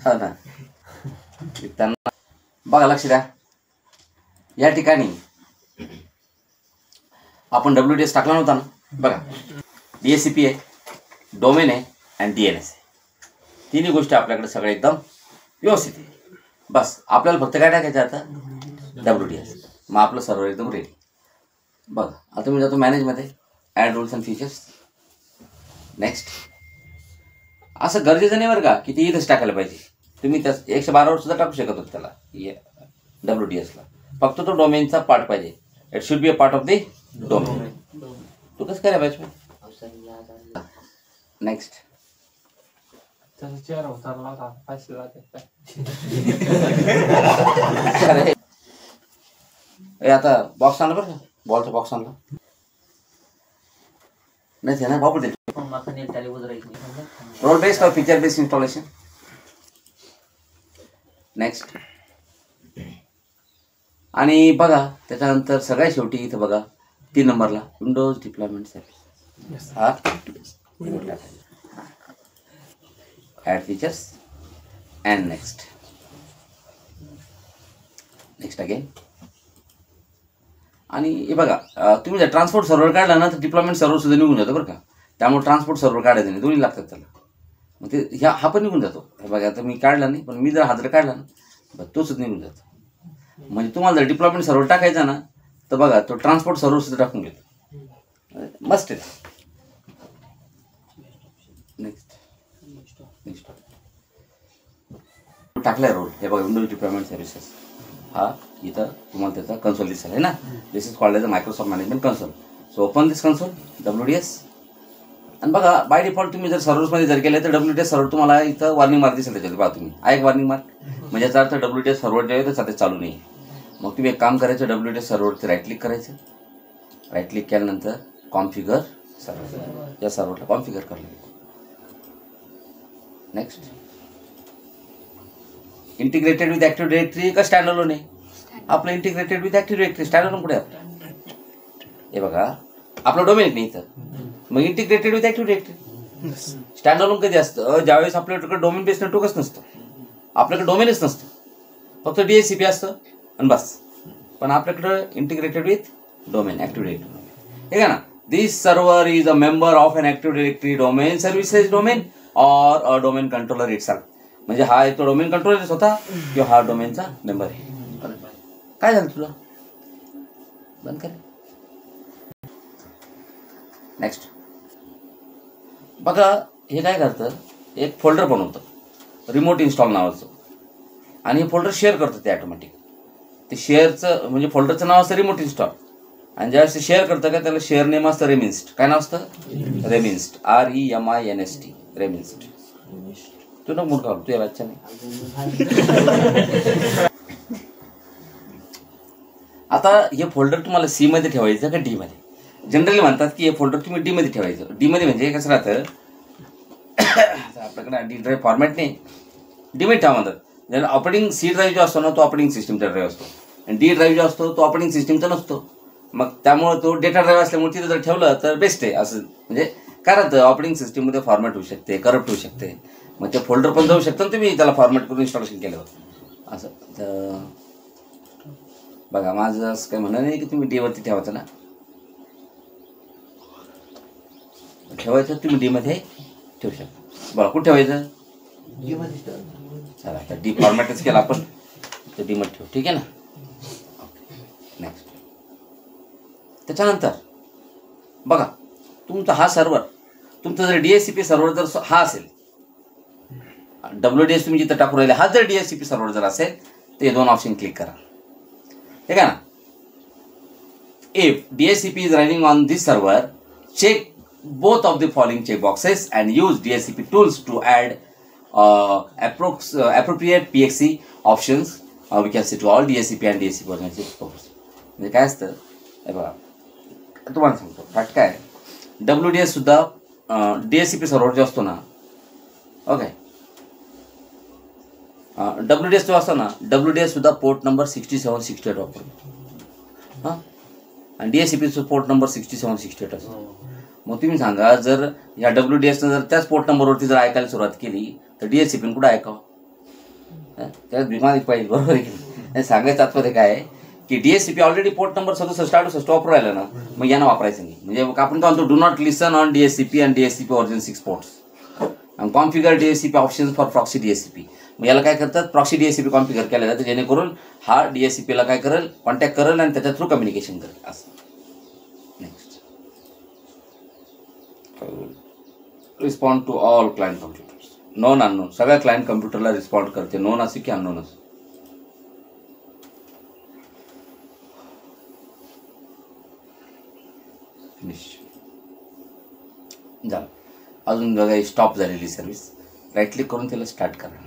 हा ना, त्यांना बघा लक्ष द्या. या ठिकाणी आपण WDS टाकला नव्हता ना. बघा DHCP आहे, डोमेन आहे आणि DNS आहे. तिन्ही गोष्टी आपल्याकडे सगळे एकदम व्यवस्थित आहे. बस आपल्याला फक्त काय टाकायचं आता, WDS. मग आपलं सर्व्हर एकदम रेडी. बघा आता मी जातो मॅनेजमध्ये, add rules and features. Next. असं गरजेचं नाही बरं का की ती इथंच टाकायला पाहिजे. तुम्ही त्या 112वर सुद्धा टाकू शकत होत त्याला WDSला. फक्त तो डोमेनचा पार्ट पाहिजे. It should be a part of the domain. तू कसं करायला पाहिजे. नेक्स्ट. आता बॉक्स आणला बरं का, बॉलचा बॉक्स आणला नाही ना भाऊ. रोल बेस्ड और फीचर बेस्ड इंस्टॉलेशन. नेक्स्ट. आणि बघा त्याच्यानंतर सगळ्यात शेवटी इथं बघा 3 नंबरला विंडोज डिप्लॉयमेंट सर्व्हिस. हा add features and next. Next again. आणि हे बघा तुम्ही जर ट्रान्सपोर्ट सर्व्हर काढला ना तर डिप्लॉयमेंट सर्व्हर सुद्धा निघून जातो बरं का. त्यामुळे ट्रान्सपोर्ट सर्व्हर काढायचं नाही, दोन्ही लागतात त्याला. मग ते हा पण निघून जातो. हे बघा आता मी काढला नाही, पण मी जर हा जर काढला ना बघ तो सुद्धा निघून जातो. म्हणजे तुम्हाला जर डिप्लॉयमेंट सर्व्हर टाकायचा ना तर बघा तो ट्रान्सपोर्ट सर्व्हर सुद्धा टाकून घेतो. मस्त आहे. नेक्स्ट. नेक्स्ट टाकलाय रोल. हे बघा विंडोज डिप्लॉयमेंट सर्व्हिसेस. हा इथं तुम्हाला त्याचा कन्सोल दिसेल आहे ना. This is called as a Microsoft management console. So open this console WDS. आणि बघा बाय डिफॉल्ट तुम्ही जर सर्व्हर्समध्ये जर गेले तर WDS सर्व्हर तुम्हाला इथं वॉर्निंग मार्क दिसेल. त्याच्यात बघा तुम्ही एक वॉर्निंग मार्क. म्हणजे याचा अर्थ WDS सर्व्हर जे आहे ते सध्या चालू नाही. मग तुम्ही एक काम करायचं, WDS सर्व्हरवरती राईट क्लिक करायचं. राईट क्लिक केल्यानंतर कॉन्फिगर सर्व्हर, या सर्व्हरला कॉन्फिगर करलं. Next. Integrated with active directory का स्टँडअलोन आहे. आपलं integrated with active directory. Standalone कुठे आहे आपलं. हे बघा आपलं डोमेन नाही इथं. मग integrated with active directory. Standalone कधी असतं, ज्यावेळेस आपल्याकडे डोमेन बेस्ड नेटवर्कच नसतं, आपल्याकडे डोमेनच नसतं, फक्त DHCP असतं आणि बस. पण आपल्याकडं integrated with domain active directory. हे का ना. This server is a member of an active directory domain services domain or a domain controller itself. म्हणजे हा एक तो डोमेन कंट्रोलरच होता किंवा हा डोमेनचा मेंबर आहे. काय झालं तुला, बंद कर. नेक्स्ट. बघा हे काय करतं, एक फोल्डर बनवतं रिमोट इन्स्टॉल नावाचं. आणि हे फोल्डर शेअर करतं ते ऑटोमॅटिक. ते शेअरचं म्हणजे फोल्डरचं नाव असतं रिमोट इन्स्टॉल. आणि ज्यावेळेस ते शेअर करतं का त्याला शेअर नेम असतं रेमिन्स्ट. काय नाव असतं, रेमिन्स्ट. REMINST. रेमिन्स्ट. तू ना मूड घाल, तुझ्या बाচ্চা नाही. आता हे फोल्डर तुम्हाला C मध्ये ठेवायचं का D मध्ये. जनरली म्हणतात की हे फोल्डर तुम्ही D मध्ये ठेवायचं. D मध्ये म्हणजे कसं राहतं, आपल्याकडे D ड्राईव्ह फॉर्मॅट नाही, D मध्ये ठेवा म्हणतात. ज्याला ऑपरेटिंग C ड्राईव्ह जो असतो ना तो ऑपरेटिंग सिस्टीमचा ड्राईव्ह असतो आणि D ड्राईव्ह जो असतो तो ऑपरेटिंग सिस्टीमचा नसतो. मग त्यामुळे तो डेटा ड्राईव्ह असल्यामुळे तिथं जर ठेवलं तर बेस्ट आहे. असं म्हणजे काय राहतं, ऑपरेटिंग सिस्टीममध्ये फॉर्मॅट होऊ शकते, करप्ट होऊ शकते. मग ते फोल्डर पण जाऊ शकतं तुम्ही त्याला फॉर्मॅट करून इन्स्टॉलेशन केल्यावर. असं तर बघा माझं असं काही म्हणणं नाही की तुम्ही D वरती ठेवायचं ना. ठेवायचं तुम्ही D मध्ये ठेवू शकता. बरं कुठे ठेवायचं, D मध्ये. चला आता D फॉर्मॅटच केला आपण तर D मध्ये ठेवू. ठीक आहे ना. नेक्स्ट. त्याच्यानंतर बघा तुमचा हा सर्व्हर, तुमचा जर DHCP सर्व्हर जर हा असेल, WDS तुम्ही जिथं टाकून राहिले, हा जर DHCP सर्व्हर जर असेल तर हे 2 ऑप्शन क्लिक करा. ठीक आहे ना. If DHCP is running on this server, check both of the following checkboxes and use DHCP tools to add appropriate PXE options. We can say to all DHCP and DHCP organizations. म्हणजे काय असतं हे बघा तुम्हाला सांगतो fact काय. WDS सुद्धा DHCP server जो असतो ना, ओके, WDS जो असतो ना, WDS सुद्धा पोर्ट नंबर 6768 वापरतो. हां, आणि DHCP पोर्ट नंबर 6768 असतो. मग तुम्ही सांगा, जर या WDSनं जर त्याच पोर्ट नंबरवरती जर ऐकायला सुरुवात केली तर DHCP कुठं ऐकावं? त्यात विमान पाहिजे, बरोबर आहे की? सांगायचं तात्पर्य काय आहे की DHCP ऑलरेडी पोर्ट नंबर 67 वापरू राहिला ना, मग यांना वापरायचं नाही. म्हणजे आपण काय म्हणतो, do not listen on DHCP and DHCP version 6 ports आणि configure DHCP options for proxy DHCP. मग याला काय करतात, प्रॉक्सी DHCP कॉन्फिगर केलं जातं, जेणेकरून हा DHCPला काय करेल, कॉन्टॅक्ट करेल आणि त्याच्या थ्रू कम्युनिकेशन करेल असं. Next, respond to all client computers, known unknown. सगळ्या क्लायंट कम्प्युटरला रिस्पॉन्ड करते, नोन असो की अननोन असो. फिनिश झालं. अजून बघा, स्टॉप झालेली सर्व्हिस, राईट क्लिक करून त्याला स्टार्ट करा.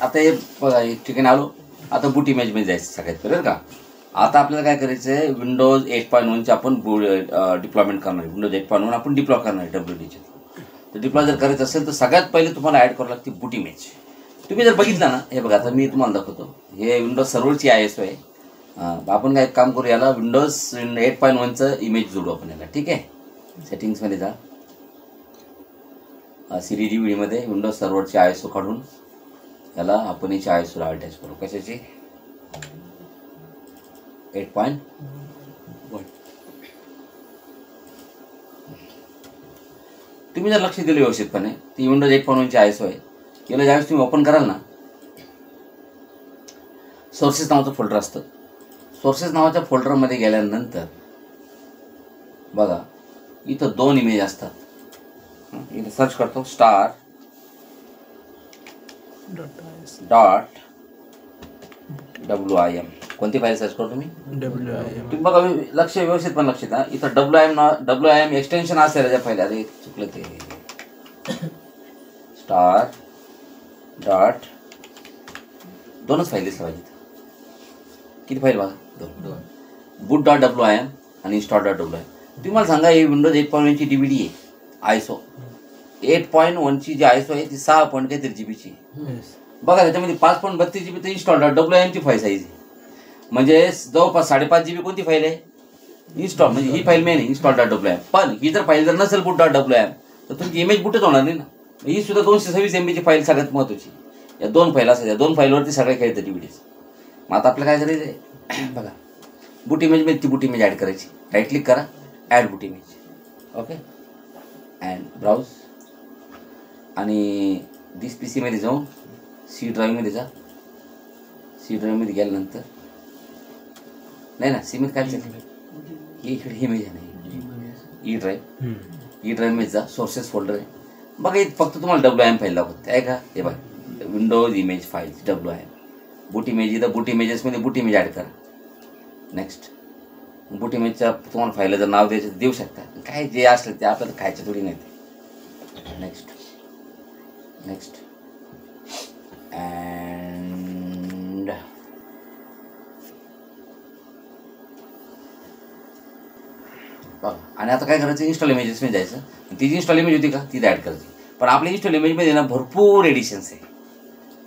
आता हे बघा, एक ठिकाणी आलो. आता बूट इमेजमध्ये जायचं सगळ्यात पहिले का. आता आपल्याला काय करायचं आहे, विंडोज 8.1चे आपण डिप्लॉयमेंट करणार आहे. विंडोज 8.1 आपण डिप्लॉय करणार आहे WDचे. तर डिप्लॉय जर करायचं असेल तर सगळ्यात पहिले तुम्हाला ॲड करावं लागते बूट इमेज. तुम्ही जर बघितला ना, हे बघा, आता मी तुम्हाला दाखवतो. हे विंडोज सर्व्हरची ISO आहे. आपण काय काम करू, याला विंडोज 8.1चं इमेज जोडू आपण याला. ठीक आहे, सेटिंग्समध्ये जा, CD DVDमध्ये विंडोज सर्व्हरची ISO काढून याला आपण याची ISOला अटॅच करू. कशाची? 8.1. तुम्ही जर लक्ष दिलं व्यवस्थितपणे, ती विंडोज 8.1ची ISO आहे. याला ज्यावेळेस तुम्ही ओपन कराल ना, सोर्सेस नावाचं फोल्डर असतं. सोर्सेस नावाच्या फोल्डरमध्ये गेल्यानंतर बघा, इथं 2 इमेज असतात. इथं सर्च करतो, स्टार डॉट WIM. कोणती फाईल सर्च करतो मी? WIM. तुम्ही बघा, लक्ष व्यवस्थित पण लक्ष द्या. इथं WIM एक्सटेन्शन असेल त्या फाईल. अरे चुकलं ते. स्टार डॉट, 2च फाईल दिसल्या पाहिजे. किती फाईल बघा? 2. बूट डॉट WIM आणि इन्स्टॉल डॉट WIM. तुम्ही मला सांगा, ही विंडोज 8.1ची DVD आहे. ISO 8.1ची जी ISO आहे ती 6.3 GBची. बघा, त्याच्यामध्ये 5.32 GB तर इन्स्टॉल डॉट WIMची फाईल साईज आहे. म्हणजे जवळपास 5.5 GB कोणती फाईल आहे? इन्स्टॉल. म्हणजे ही फाईल मेन आहे, इन्स्टॉल डॉट WIM. पण ही जर फाईल जर नसेल बूट डॉट WIM तर तुमची इमेज बुटच होणार नाही ना. ही सुद्धा 226 MBची फाईल सगळ्यात महत्त्वाची. या 2 फाईल असतात, या 2 फाईलवरती सगळे खेळतात DVDs. मग आता आपल्याला काय करायचं आहे, बघा, बूट इमेजमध्ये ती बूट इमेज ॲड करायची. राईट क्लिक करा, add boot image. Okay, and browse आणि दिस PC मध्ये जाऊन C ड्राईव्हमध्ये जा. C ड्राईव्हमध्ये गेल्यानंतर नाही ना, C मध्ये काय चाललं, ही इकडे इमेज आहे ना, E ड्राईव्हमध्ये जा, सोर्सेस फोल्डर आहे. बघा, इथं फक्त तुम्हाला WIM फाईल दाखवते आहे का. हे बघा, विंडोज इमेज फाईल WIM बूट इमेज. इथं बूट इमेजेसमध्ये बूट इमेज ॲड करा. नेक्स्ट, बूट इमेजच्या तुम्हाला फाईलला जर नाव द्यायचं देऊ शकता. काय जे असलं ते आपल्याला खायचं थोडी नाही. नेक्स्ट अँड बघा, आणि आता काय करायचं, इन्स्टॉल इमेजेसमध्ये जायचं. ती जी इन्स्टॉल इमेज होती का ती ॲड करायची. पण आपल्या इन्स्टॉल इमेजमध्ये ना भरपूर एडिशन्स आहे.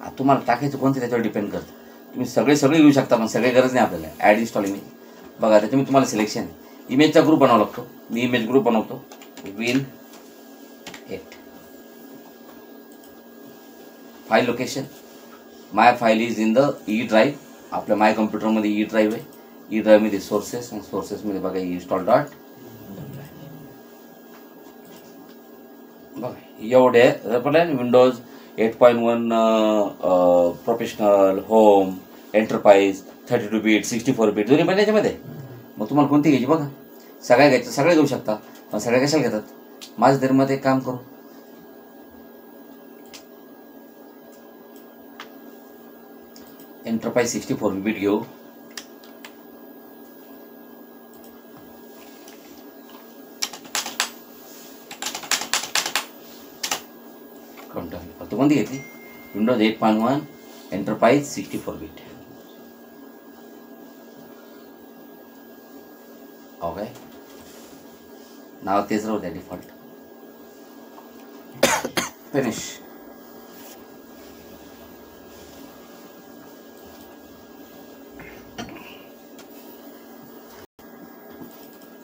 आता तुम्हाला टाकायचं कोणतं त्याच्यावर डिपेंड करतं. तुम्ही सगळे घेऊ शकता, पण सगळे गरज नाही आपल्याला. Add install image. बघा, त्याच्यामध्ये तुम्हाला सिलेक्शन इमेजचा ग्रुप बनावा लागतो. मी इमेज ग्रुप बनवतो, Win8. File location, my file is in the E drive. आपल्या माय कम्प्युटरमध्ये E ड्राईव्ह आहे. E ड्राईव्हमध्ये सोर्सेस, आणि सोर्सेसमध्ये बघा इन्स्टॉल डॉट. बघा, एवढे Windows 8.1 professional, home, enterprise, 32 bit, 64 bit दोन्ही पण याच्यामध्ये. मग तुम्हाला कोणती घ्यायची बघा, सगळ्या घ्यायचं, सगळे घेऊ शकता. पण सगळ्या कशाला घेतात? माझं तरी मग एक काम करू, एंटरप्राइज 64 बीट घेऊ. फक्त कोणती घेतली? Windows 8.1 enterprise 64 bit. ओके, नाव तेच राहू द्या डिफॉल्ट. फिनिश.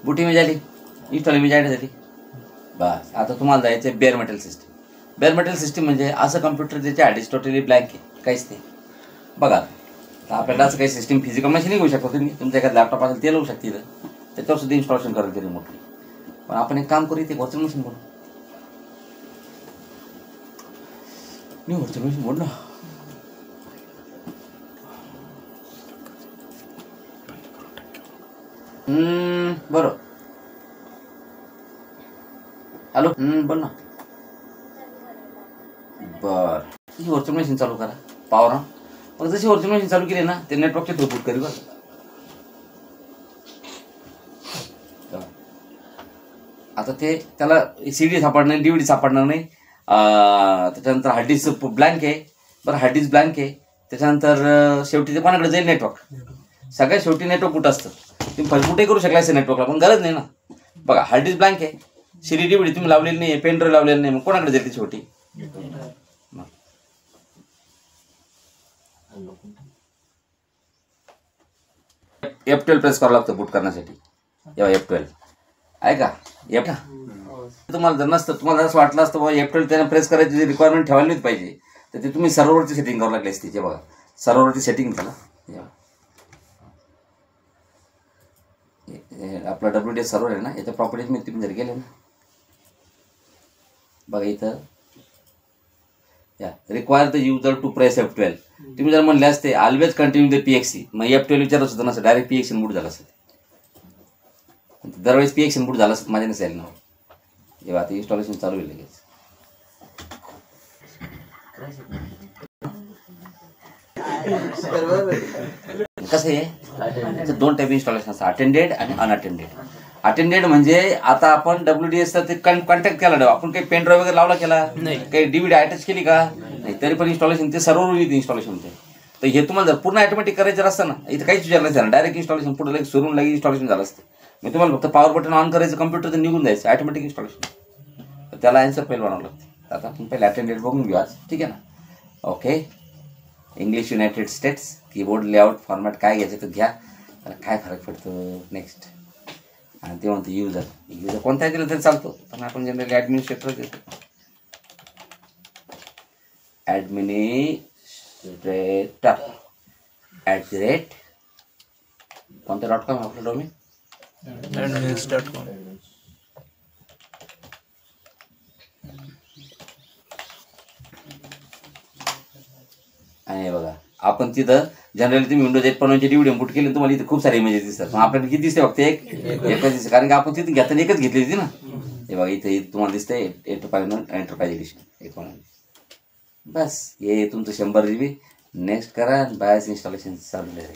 बूट इमेज आली, इन्स्टॉल इमेज ॲड झाली. बस आता तुम्हाला जायचं bare metal system. Bare metal system म्हणजे असं कम्प्युटर ज्याच्या ॲडिस टोटली ब्लँक आहे, काहीच नाही. बघा आता आपल्याला असं काही सिस्टीम फिजिकल मशीन घेऊ शकतो तुम्ही. तुमच्या एखादं लॅपटॉप असेल ते लावू शकते इथं, त्याच्यावर सुद्धा इन्स्टॉलेशन करेल ते रिमोटली. पण आपण एक काम करू, इथे व्हर्च्युअल मशीन बोलू. मी व्हर्च्युअल मशीन बोल ना. बरं, हॅलो, बोल ना. बर, ही व्हर्च्युअल मशीन चालू करा पॉवर ऑन. मग जशी व्हर्च्युअल मशीन चालू केली ना, ते नेटवर्कचे थ्रू बूट करेल. आता ते त्याला CD सापडणार नाही, DVD सापडणार नाही. त्याच्यानंतर हार्ड डिस्क ब्लँक आहे. बरं, हार्ड डिस्क ब्लँक आहे. त्याच्यानंतर शेवटी ते कोणाकडे जाईल? नेटवर्क. सगळ्यात शेवटी नेटवर्क कुठं असतं? तुम्ही फसबुटही करू शकला असेल नेटवर्कला, पण गरज नाही ना. बघा, हार्ड डिस्क ब्लँक आहे, CD DVD तुम्ही लावलेली नाही, पेन ड्राईव्ह लावलेली नाही, मग कोणाकडे जाईल ती शेवटी? F12 प्रेस करावं लागतं बूट करण्यासाठी. तेव्हा F12 आहे का? तुम्हाला जर नसतं, तुम्हाला असं वाटलं असतं बाबा F12 त्यानं प्रेस करायची रिक्वायरमेंट ठेवायला नाही पाहिजे, तर ते तुम्ही सर्व्हरवरती सेटिंग करावं लागली असते. बघा, सर्व्हरवरती सेटिंग झालं. आपला WDS सर्व्हर आहे ना, याच्या प्रॉपर्टीज मी तुम्ही जर गेले ना, बघा इथं require the user to press F12. तुम्ही जर म्हणले असते ऑलवेज कंटिन्यू द PXE, मग F12 विचारत होतं नसतं, डायरेक्ट PXE बूट झालं असतं. दरवेळेस PXE बूट झालं असतं, माझ्या नसेल ना. जेव्हा आता इन्स्टॉलेशन चालू होईल लगेच. कसं आहे, दोन टाईप इन्स्टॉलेशन असतात, अटेंडेड आणि अनअटेंडेड. अटेंडेड म्हणजे आता आपण WDSचा ते कॉन्टॅक्ट केला, आपण काही पेन ड्राईव्ह वगैरे लावला केला नाही, काही DVD अटॅच केली का नाही, तरी पण इन्स्टॉलेशन ते सर्व्हर येते इन्स्टॉलेशन ते. तर हे तुम्हाला जर पूर्ण ऑटोमॅटिक करायचं असतं ना, इथं काहीच विचार नाही झाला, डायरेक्ट इन्स्टॉलेशन पुढे लगेच सुरून लगेच इन्स्टॉलेशन झालं असतं. मी तुम्हाला फक्त पॉवर बटन ऑन करायचं, कम्प्युटर तर निघून जायचं ऑटोमॅटिक इन्स्टॉलेशन. त्याला आन्सर पहिलं बनावं लागतं. आता आपण पहिले अटेंडेड बघून घेऊ आज, ठीक आहे ना? Okay, English United states, keyboard layout format काय घ्यायचं तर घ्या, काय फरक पडतो. नेक्स्ट, आणि ते म्हणतो युजर कोणताही दिलं तरी चालतो, पण आपण जनरली ॲडमिनिस्ट्रेटर देतो. ॲडमिनिस्ट्रेटर @ कोणत्या .com आपलं डोमेन? admins.com. आणि बघा, आपण तिथं जनरली तुम्ही Windows 8 DVD बूट केले, तुम्हाला इथे खूप सारे इमेजेस दिसतात, पण आपल्याला किती दिसते? फक्त एकच दिसते, कारण की आपण तिथे घेताना एकच घेतली होती ना. हे बघा, इथे तुम्हाला दिसतंय 8.5 एंटरप्राइज एडिशन. बस, हे तुमचं 100 GB. नेक्स्ट करा, बायस इन्स्टॉलेशन चालू आहे.